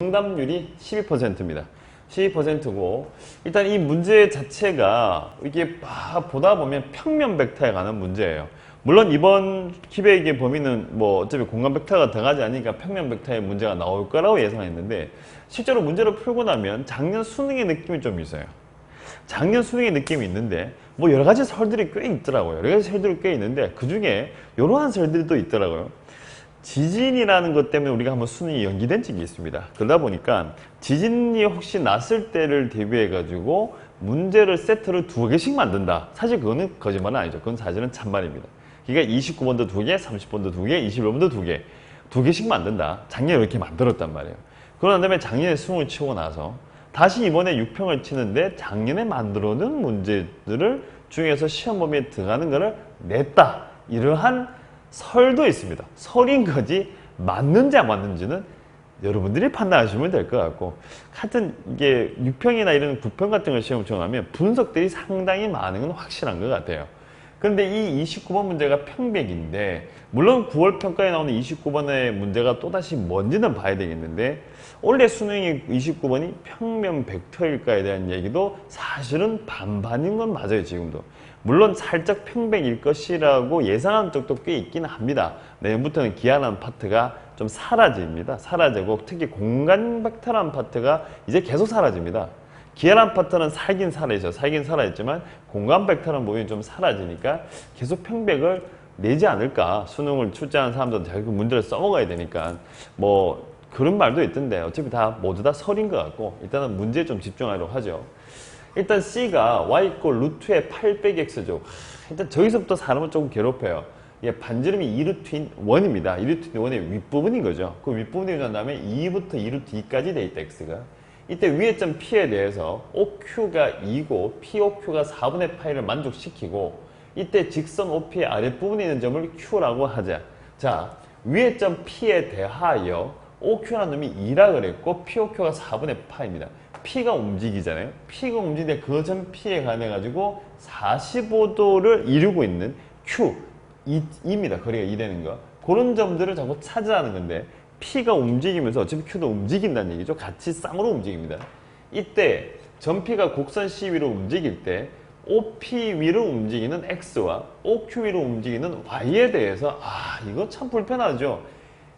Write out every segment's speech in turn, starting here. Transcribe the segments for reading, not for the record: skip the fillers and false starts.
정답률이 12%입니다. 12%고 일단 이 문제 자체가 이게 보다 보면 평면 벡터에 관한 문제예요. 물론 이번 기백의 범위는 뭐 어차피 공간 벡터가 들어가지 않으니까 평면 벡터의 문제가 나올 거라고 예상했는데 실제로 문제를 풀고 나면 작년 수능의 느낌이 좀 있어요. 작년 수능의 느낌이 있는데 뭐 여러 가지 설들이 꽤 있더라고요. 여러 가지 설들이 꽤 있는데 그 중에 이러한 설들도 있더라고요. 지진이라는 것 때문에 우리가 한번 수능이 연기된 적이 있습니다. 그러다 보니까 지진이 혹시 났을 때를 대비해 가지고 문제를 세트를 2개씩 만든다. 사실 그거는 거짓말은 아니죠. 그건 사실은 참말입니다. 그러니까 29번도 2개, 30번도 2개, 21번도 2개 2개씩 만든다. 작년에 이렇게 만들었단 말이에요. 그런 다음에 작년에 수능을 치고 나서 다시 이번에 6평을 치는데 작년에 만들어둔 문제들을 중에서 시험 범위에 들어가는 것을 냈다. 이러한 설도 있습니다. 설인 거지 맞는지 안 맞는지는 여러분들이 판단하시면 될 것 같고, 하여튼 이게 6평이나 이런 9평 같은 걸 시험을 치고나면 분석들이 상당히 많은 건 확실한 것 같아요. 그런데 이 29번 문제가 평백인데, 물론 9월 평가에 나오는 29번의 문제가 또다시 뭔지는 봐야 되겠는데, 원래 수능이 29번이 평면 벡터일까에 대한 얘기도 사실은 반반인 건 맞아요. 지금도 물론 살짝 평백일 것이라고 예상한 쪽도 꽤 있긴 합니다. 내년부터는 기하라는 파트가 좀 사라집니다. 사라지고 특히 공간 벡터라는 파트가 이제 계속 사라집니다. 기하라는 파트는 살긴 살아있어요. 살긴 살아있지만 공간 벡터라는 부분이 좀 사라지니까 계속 평백을 내지 않을까. 수능을 출제하는 사람들은 자기 문제를 써먹어야 되니까 뭐 그런 말도 있던데 어차피 다 모두 다 설인 것 같고 일단은 문제에 좀 집중하려고 하죠. 일단 C가 y 이꼴 루트의 8 빼기 x죠. 일단 저기서부터 사람을 조금 괴롭혀요. 이게 반지름이 2루트인 1입니다. 2루트인 1의 윗부분인 거죠. 그 윗부분이 난 다음에 2부터 2루트 2까지 돼 있다, x가. 이때 위의 점 P에 대해서 OQ가 2고 POQ가 4분의 파이를 만족시키고 이때 직선 OP의 아랫부분에 있는 점을 Q라고 하자. 자, 위의 점 P에 대하여 OQ라는 놈이 2라 그랬고 POQ가 4분의 파입니다. P가 움직이잖아요. P가 움직이는데 그 점 P에 관해가지고 45도를 이루고 있는 Q, 2입니다. 거리가 2 되는 거. 그런 점들을 자꾸 찾으라는 건데 P가 움직이면서 어차피 Q도 움직인다는 얘기죠. 같이 쌍으로 움직입니다. 이때 점 P가 곡선 C 위로 움직일 때 OP 위로 움직이는 X와 OQ 위로 움직이는 Y에 대해서 이거 참 불편하죠.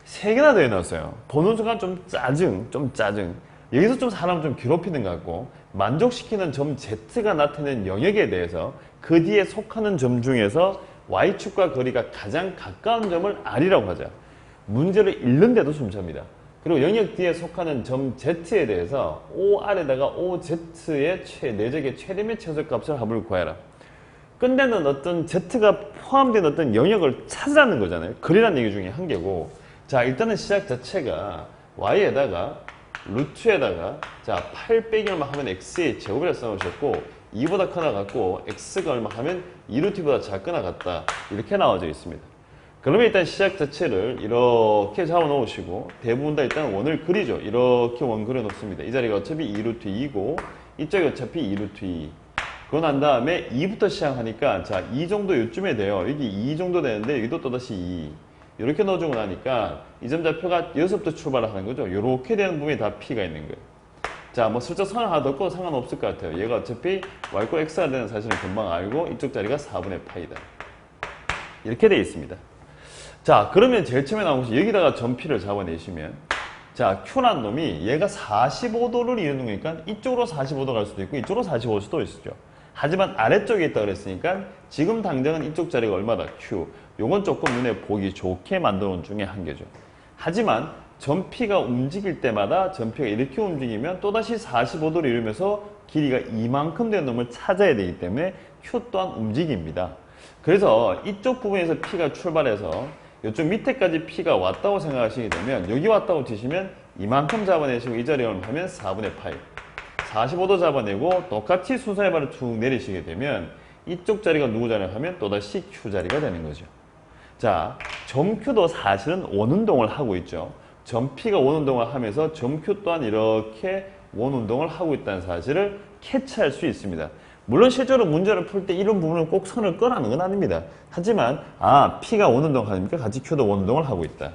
3개나 더 해놨어요. 보는 순간 좀 짜증. 여기서 좀 사람을 좀 괴롭히는 것 같고, 만족시키는 점 Z가 나타내는 영역에 대해서 그 뒤에 속하는 점 중에서 Y축과 거리가 가장 가까운 점을 R이라고 하자. 문제를 읽는데도 숨찹니다. 그리고 영역 뒤에 속하는 점 Z에 대해서 OR에다가 OZ의 내적의 최대면 최소값을 합을 구해라. 끝내는 어떤 Z가 포함된 어떤 영역을 찾으라는 거잖아요. 거리라는 얘기 중에 한 개고, 자, 일단은 시작 자체가 Y에다가 루트에다가 자 8 빼기 얼마 하면 x의 제곱이라 써놓으셨고 2보다 크나 같고 x가 얼마 하면 2루트보다 작거나 같다 이렇게 나와져 있습니다. 그러면 일단 시작 자체를 이렇게 잡아 놓으시고 대부분 다 일단 원을 그리죠. 이렇게 원 그려 놓습니다. 이 자리가 어차피 2루트 2고 이쪽이 어차피 2루트 2. 그거 난 다음에 2부터 시작하니까 자 2 정도 요쯤에 돼요. 여기 2 정도 되는데 여기도 또다시 2. 이렇게 넣어주고 나니까 이 점 좌표가 여기서부터 출발을 하는 거죠. 이렇게 되는 부분이 다 P가 있는 거예요. 자, 뭐 슬쩍 선을 하나 넣고 상관없을 것 같아요. 얘가 어차피 Y꼴 X가 되는 사실은 금방 알고 이쪽 자리가 4분의 파이다. 이렇게 되어 있습니다. 자, 그러면 제일 처음에 나온 것이 여기다가 점 P를 잡아내시면 자, Q라는 놈이 얘가 45도를 이루는 거니까 이쪽으로 45도 갈 수도 있고 이쪽으로 45도 수도 있죠. 하지만 아래쪽에 있다 그랬으니까 지금 당장은 이쪽 자리가 얼마다? Q. 요건 조금 눈에 보기 좋게 만들어 놓은 중에 한 개죠. 하지만 점 P가 움직일 때마다 점 P가 이렇게 움직이면 또다시 45도를 이루면서 길이가 이만큼 되는 놈을 찾아야 되기 때문에 Q 또한 움직입니다. 그래서 이쪽 부분에서 P가 출발해서 이쪽 밑에까지 P가 왔다고 생각하시게 되면 여기 왔다고 치시면 이만큼 잡아내시고 이 자리에 하면 4분의 파이 45도 잡아내고 똑같이 순서의 발을 툭 내리시게 되면 이쪽 자리가 누구 자리를 하면 또다시 Q 자리가 되는 거죠. 자, 점 Q도 사실은 원운동을 하고 있죠. 점 P가 원운동을 하면서 점 Q 또한 이렇게 원운동을 하고 있다는 사실을 캐치할 수 있습니다. 물론 실제로 문제를 풀 때 이런 부분을 꼭 선을 끄라는 건 아닙니다. 하지만 P가 원운동 하니까 같이 Q도 원운동을 하고 있다.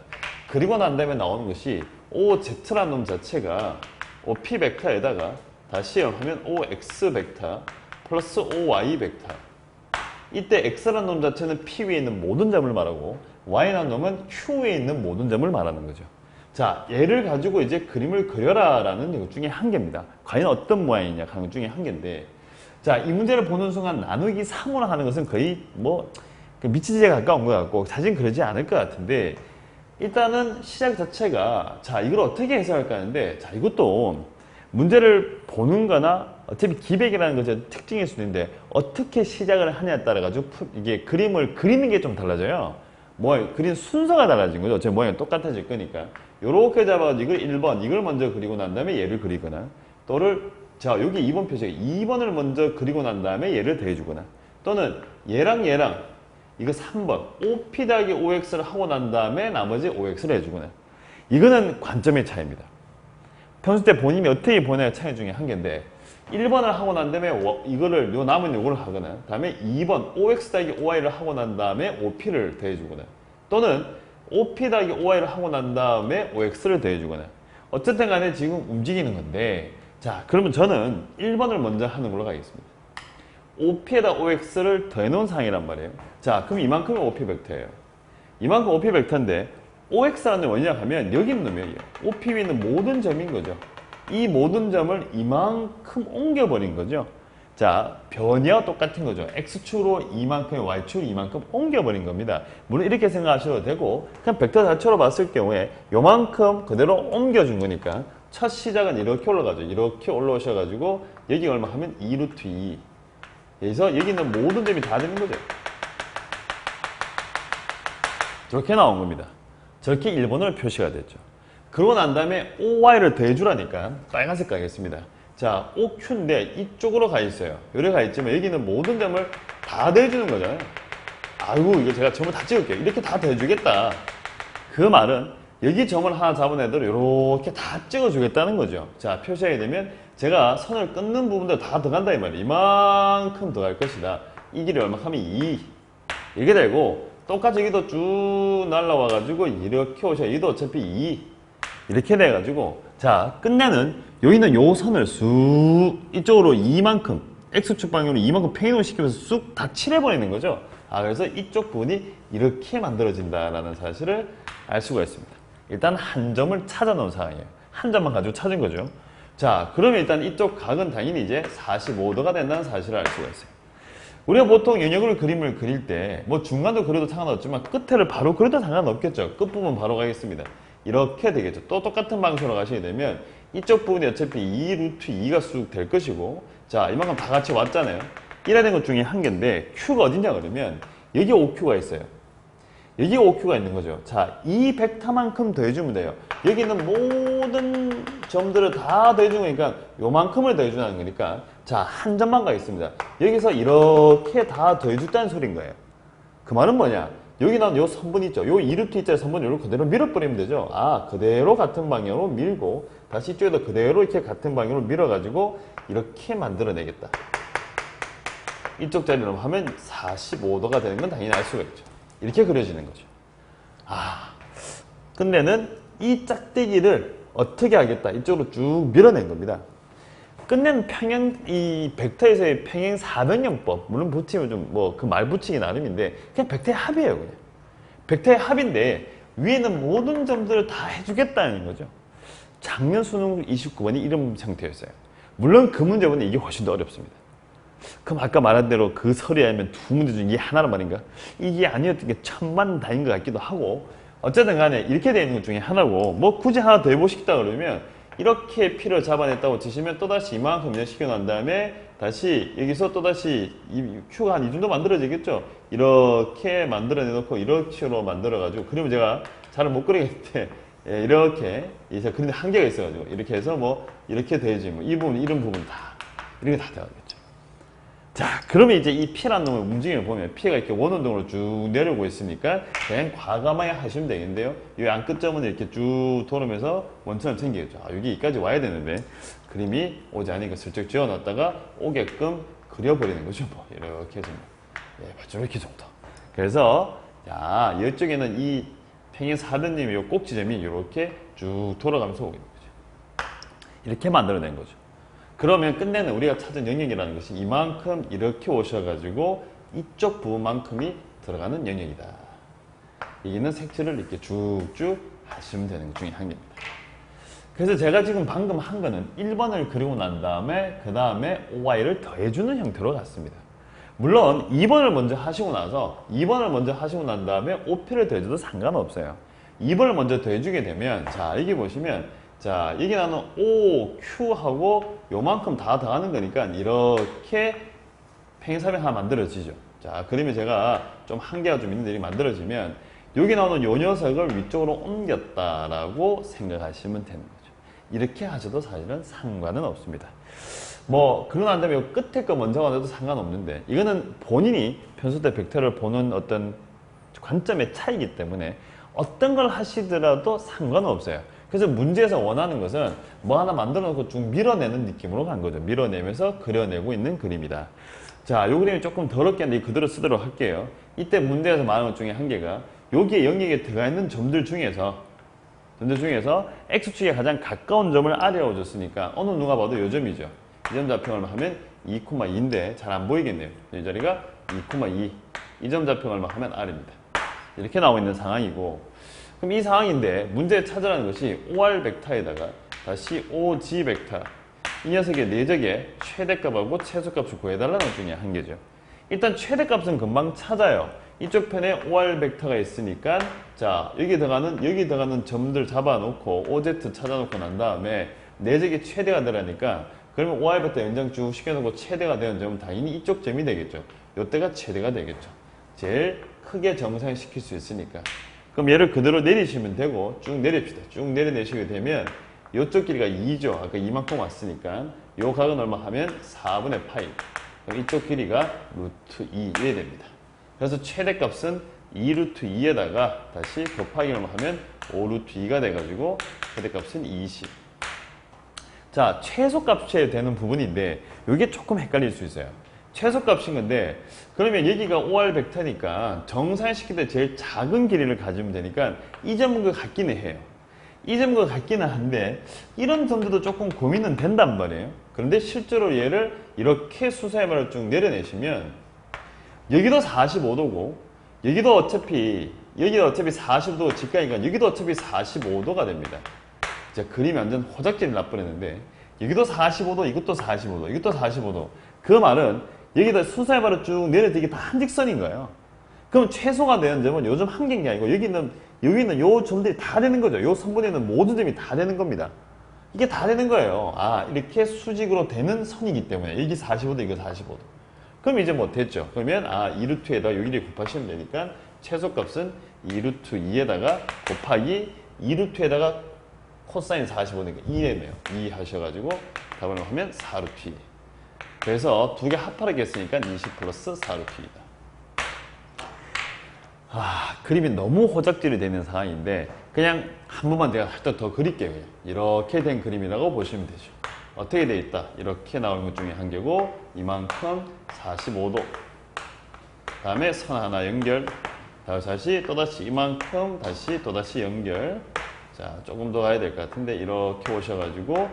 그리고 난 다음에 나오는 것이 OZ라는 놈 자체가 OP 벡터에다가 다시 하면 OX 벡터 플러스 OY 벡터. 이때 X라는 놈 자체는 P 위에 있는 모든 점을 말하고 Y라는 놈은 Q 위에 있는 모든 점을 말하는 거죠. 자, 얘를 가지고 이제 그림을 그려라 라는 것 중에 한 개입니다. 과연 어떤 모양이냐 하는 것 중에 한 개인데, 자, 이 문제를 보는 순간 나누기 3으로 하는 것은 거의 뭐 미치지에 가까운 것 같고 사실 그러지 않을 것 같은데, 일단은 시작 자체가 자, 이걸 어떻게 해석할까 하는데, 자, 이것도 문제를 보는 거나 어차피 기백이라는 것의 특징일 수도 있는데 어떻게 시작을 하냐에 따라 가지고 이게 그림을 그리는 게 좀 달라져요. 뭐 그린 순서가 달라진 거죠. 제 모양이 똑같아질 거니까. 요렇게 잡아가지고 이걸 1번 이걸 먼저 그리고 난 다음에 얘를 그리거나, 또를 자, 여기 2번 표시에 2번을 먼저 그리고 난 다음에 얘를 더해주거나, 또는 얘랑 이거 3번 OP 더하기 OX를 하고 난 다음에 나머지 OX를 해주거나. 이거는 관점의 차이입니다. 평소 때 본인이 어떻게 보냐의 차이 중에 한 개인데, 1번을 하고 난 다음에 이거를 요 남은 요거를 하거나, 다음에 2번 OX 더하기 OY를 하고 난 다음에 OP를 더해주거나, 또는 OP 더하기 OY를 하고 난 다음에 OX를 더해주거나. 어쨌든 간에 지금 움직이는 건데, 자, 그러면 저는 1번을 먼저 하는 걸로 가겠습니다. OP에다 OX를 더해놓은 상황이란 말이에요. 자, 그럼 이만큼이 OP 벡터예요. 이만큼 OP 벡터인데 OX라는 게 뭐냐 하면 여기 있는 놈이에요. OP 위에 있는 모든 점인 거죠. 이 모든 점을 이만큼 옮겨버린 거죠. 자, 변이와 똑같은 거죠. X축으로 이만큼, Y축으로 이만큼 옮겨버린 겁니다. 물론 이렇게 생각하셔도 되고, 그냥 벡터 자체로 봤을 경우에 요만큼 그대로 옮겨준 거니까 첫 시작은 이렇게 올라가죠. 이렇게 올라오셔가지고 여기 얼마 하면 2루트 2. 여기서 여기 있는 모든 점이 다 되는 거죠. 저렇게 나온 겁니다. 저렇게 1번으로 표시가 됐죠. 그러고 난 다음에 OY를 더해주라니까 빨간색 가겠습니다. 자, OQ인데 이쪽으로 가 있어요. 여기 가 있지만 여기는 모든 점을 다 더해주는 거잖아요. 아이고, 이거 제가 점을 다 찍을게요. 이렇게 다 더해주겠다. 그 말은 여기 점을 하나 잡은 애들을 이렇게 다 찍어주겠다는 거죠. 자, 표시하게 되면 제가 선을 끊는 부분들 다 들어간다 이 말이에요. 이만큼 들어갈 것이다. 이 길이 얼마 하면 2. 이렇게 되고, 똑같이 여기도 쭉 날라와가지고 이렇게 오셔. 여기도 어차피 2. 이렇게 돼가지고, 자, 끝내는 여기 있는 요 선을 쑥 이쪽으로 이만큼, X축 방향으로 이만큼 평행을 시키면서 쑥 다 칠해버리는 거죠. 아, 그래서 이쪽 부분이 이렇게 만들어진다라는 사실을 알 수가 있습니다. 일단 한 점을 찾아 놓은 상황이에요. 한 점만 가지고 찾은 거죠. 자, 그러면 일단 이쪽 각은 당연히 이제 45도가 된다는 사실을 알 수가 있어요. 우리가 보통 영역을 그림을 그릴 때 뭐 중간도 그려도 상관없지만 끝에를 바로 그려도 상관없겠죠. 끝부분 바로 가겠습니다. 이렇게 되겠죠. 또 똑같은 방식으로 가시게 되면 이쪽 부분이 어차피 2루트 2가 쑥 될 것이고, 자, 이만큼 다 같이 왔잖아요. 이래야 된 것 중에 한 개인데 Q가 어디냐 그러면 여기 OQ가 있어요. 여기 OQ가 있는 거죠. 자, 이 벡터만큼 더해주면 돼요. 여기 있는 모든 점들을 다 더해준 거니까 요만큼을 더해주는 거니까, 자, 한 점만 가 있습니다. 여기서 이렇게 다 더해줬다는 소리인 거예요. 그 말은 뭐냐? 여기 나온 요 선분 있죠. 요 2루트 2자리 선분을 요렇게 그대로 밀어버리면 되죠. 아, 그대로 같은 방향으로 밀고 다시 이쪽에다 그대로 이렇게 같은 방향으로 밀어가지고 이렇게 만들어내겠다. 이쪽 자리로 하면 45도가 되는 건 당연히 알 수가 있죠. 이렇게 그려지는 거죠. 아, 끝내는 이 짝대기를 어떻게 하겠다. 이쪽으로 쭉 밀어낸 겁니다. 끝내는 평행, 이 벡터에서의 평행 사변형법. 물론 붙이면 좀 뭐 그 말 붙이기 나름인데, 그냥 벡터의 합이에요, 그냥. 벡터의 합인데, 위에는 모든 점들을 다 해주겠다는 거죠. 작년 수능 29번이 이런 상태였어요. 물론 그 문제보다 이게 훨씬 더 어렵습니다. 그럼 아까 말한 대로 그 설이 아니면 두 문제 중에 하나란 말인가? 이게 아니었던 게 천만다인 것 같기도 하고, 어쨌든 간에 이렇게 되어 있는 것 중에 하나고, 뭐 굳이 하나 더 해보시겠다 그러면 이렇게 P를 잡아냈다고 치시면 또다시 이만큼 인식시켜 난 다음에 다시 여기서 또다시 이 Q가 한 이 정도 만들어지겠죠? 이렇게 만들어내놓고 이렇게 식으로 만들어가지고, 그러면 제가 잘 못 그리겠는데, 예, 이렇게 이제 그런데 한계가 있어가지고 이렇게 해서 뭐 이렇게 돼야지 뭐 이 부분 이런 부분 다 이렇게 다 되겠죠. 자, 그러면 이제 이 P라는 놈의 움직임을 보면 P가 이렇게 원운동으로 쭉 내려오고 있으니까 그냥 과감하게 하시면 되겠는데요. 이 안끝점은 이렇게 쭉 돌으면서 원천을 챙기겠죠. 아, 여기까지 와야 되는데 그림이 오지 않으니까 슬쩍 지어놨다가 오게끔 그려버리는 거죠. 뭐 이렇게 해서 예, 이렇게 정도. 그래서 자, 이쪽에는 이 평행 사변님의 요 꼭지점이 이렇게 쭉 돌아가면서 오게 되는 거죠. 이렇게 만들어낸 거죠. 그러면 끝내는 우리가 찾은 영역이라는 것이 이만큼 이렇게 오셔가지고 이쪽 부분만큼이 들어가는 영역이다. 여기는 색칠을 이렇게 쭉쭉 하시면 되는 것 중에 한 개입니다. 그래서 제가 지금 방금 한 거는 1번을 그리고 난 다음에 그 다음에 OI를 더해주는 형태로 갔습니다. 물론 2번을 먼저 하시고 난 다음에 OP를 더해줘도 상관없어요. 2번을 먼저 더해주게 되면 자 여기 보시면 자 여기 나는 O, Q하고 요만큼 다 더하는 거니까 이렇게 평행사변 하나 만들어지죠. 자 그러면 제가 좀 한계가 좀 있는데 이렇게 만들어지면 여기 나오는 요 녀석을 위쪽으로 옮겼다라고 생각하시면 되는 거죠. 이렇게 하셔도 사실은 상관은 없습니다. 뭐 그러고 난 다음에 끝에 거 먼저 가도 상관없는데 이거는 본인이 평소 때 벡터를 보는 어떤 관점의 차이기 때문에 어떤 걸 하시더라도 상관없어요. 그래서 문제에서 원하는 것은 뭐 하나 만들어 놓고 쭉 밀어내는 느낌으로 간 거죠. 밀어내면서 그려내고 있는 그림이다. 자, 이 그림이 조금 더럽게 한데 그대로 쓰도록 할게요. 이때 문제에서 말하는 것 중에 한 개가 여기에 영역에 들어가 있는 점들 중에서 X축에 가장 가까운 점을 R이라고 줬으니까 어느 누가 봐도 요 점이죠. 이 점 좌표 하면 2,2인데 잘 안 보이겠네요. 이 자리가 2,2. 이 점 좌표 하면 R입니다. 이렇게 나오고 있는 상황이고 그럼 이 상황인데 문제에 찾으라는 것이 OR 벡터에다가 다시 OG 벡터 이 녀석의 내적의 최대값하고 최소값을 구해달라는 것 중에 한 개죠. 일단 최대값은 금방 찾아요. 이쪽 편에 OR 벡터가 있으니까 자 여기 들어가는 점들 잡아놓고 OZ 찾아놓고 난 다음에 내적이 최대가 되라니까 그러면 OR 벡터 연장 쭉 시켜놓고 최대가 되는 점은 당연히 이쪽 점이 되겠죠. 요때가 최대가 되겠죠. 제일 크게 정상시킬 수 있으니까. 그럼 얘를 그대로 내리시면 되고 쭉 내립시다. 쭉 내려내시게 되면 이쪽 길이가 2죠. 아까 이만큼 왔으니까 요 각은 얼마 하면 4분의 파이. 그럼 이쪽 길이가 루트 2 이래 됩니다. 그래서 최대값은 2 루트 2에다가 다시 곱하기 얼마 하면 5 루트 2가 돼가지고 최대값은 20. 자, 최소값이 되는 부분인데 이게 조금 헷갈릴 수 있어요. 최소값인 건데 그러면 여기가 OR 벡터니까 정사시킬 때 제일 작은 길이를 가지면 되니까 이 점과 같기는 해요. 이 점과 같기는 한데 이런 점들도 조금 고민은 된단 말이에요. 그런데 실제로 얘를 이렇게 수사해말을 쭉 내려내시면 여기도 45도고 여기도 어차피 40도 직각이니까 여기도 어차피 45도가 됩니다. 자, 그림이 완전 호작질이 나버렸는데 여기도 45도, 이것도 45도, 이것도 45도. 그 말은 여기다 수사해봐로 쭉 내려지기 다 한직선인 거예요. 그럼 최소가 되는 점은 요점 한 개인 게 아니고 여기 있는 요 점들이 다 되는 거죠. 요 선분에 있는 모든 점이 다 되는 겁니다. 이게 다 되는 거예요. 아, 이렇게 수직으로 되는 선이기 때문에 여기 45도, 이거 45도. 그럼 이제 뭐 됐죠. 그러면 2루트에다가 여기를 곱하시면 되니까 최소값은 2루트 2에다가 곱하기 2루트에다가 코사인 45니까 2네요. 2 하셔가지고 답을 하면 4루트 2. 그래서 두 개 합하게 했으니까 20 플러스 4루트이다. 그림이 너무 호작질이 되는 상황인데 그냥 한 번만 제가 살짝 더 그릴게요. 그냥. 이렇게 된 그림이라고 보시면 되죠. 어떻게 돼 있다? 이렇게 나오는 것 중에 한 개고 이만큼 45도 그 다음에 선 하나 연결 다시 또다시 이만큼 다시 또다시 연결 자 조금 더 가야 될 것 같은데 이렇게 오셔가지고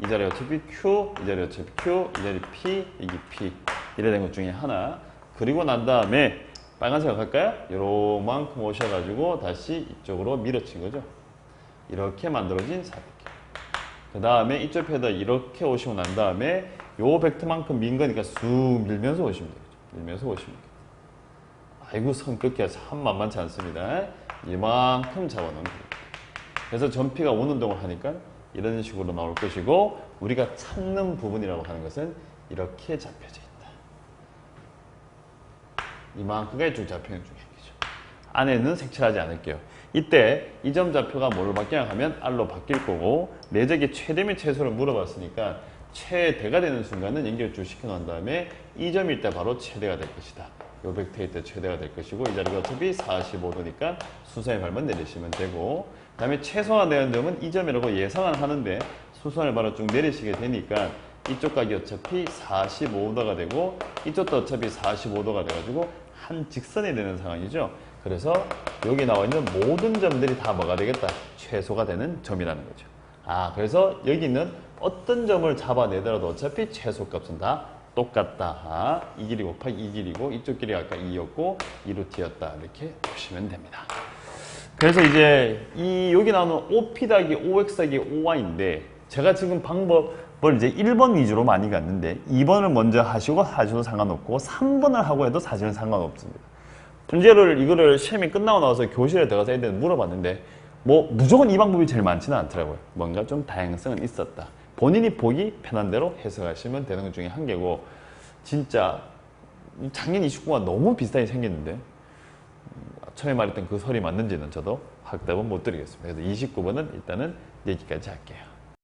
이 자리 어차피 Q, 이 자리 어차피 Q, 이 자리 P, 여기 P 이래 된 것 중에 하나 그리고 난 다음에 빨간색 할까요? 요만큼 오셔가지고 다시 이쪽으로 밀어친 거죠. 이렇게 만들어진 사각형. 그 다음에 이쪽 편에다 이렇게 오시고 난 다음에 요 벡터만큼 민 거니까 쑥 밀면서 오시면 되겠죠. 밀면서 오시면 되겠죠. 아이고 선 긋기가 참 만만치 않습니다. 이만큼 잡아놓으면 됩니다. 그래서 전피가 오는 동을 하니까 이런 식으로 나올 것이고 우리가 찾는 부분이라고 하는 것은 이렇게 잡혀져 있다. 이만큼가 쭉 잡히는 중에 있죠. 안에는 색칠하지 않을게요. 이때 이 점 좌표가 뭐로 바뀌냐 하면 R로 바뀔 거고 내적의 최대 및 최소를 물어봤으니까 최대가 되는 순간은 연결줄 시켜놓은 다음에 이 점일 때 바로 최대가 될 것이다. 요 벡터일 때 최대가 될 것이고 이 자리가 어차피 45도니까 수선의 발만 내리시면 되고 그 다음에 최소화 되는 점은 이 점이라고 예상은 하는데 수선을 바로 쭉 내리시게 되니까 이쪽 각이 어차피 45도가 되고 이쪽도 어차피 45도가 돼가지고 한 직선이 되는 상황이죠. 그래서 여기 나와 있는 모든 점들이 다 뭐가 되겠다? 최소가 되는 점이라는 거죠. 그래서 여기는 어떤 점을 잡아내더라도 어차피 최소값은 다 똑같다. 이 길이 곱하기 이 길이고 이쪽 길이 아까 2였고 2루트였다. 이렇게 보시면 됩니다. 그래서 이제 여기 나오는 OP 더하기 OX 더하기 OY인데 제가 지금 방법을 이제 1번 위주로 많이 갔는데 2번을 먼저 하셔도 상관없고 3번을 하고 해도 사실은 상관없습니다. 문제를 이거를 시험이 끝나고 나서 교실에 들어가서 애들한테 물어봤는데 뭐 무조건 이 방법이 제일 많지는 않더라고요. 뭔가 좀 다양성은 있었다. 본인이 보기 편한 대로 해석하시면 되는 것 중에 한 개고 진짜 작년 29가 너무 비슷하게 생겼는데 처음에 말했던 그 설이 맞는지는 저도 확답은 못 드리겠습니다. 그래서 29번은 일단은 여기까지 할게요.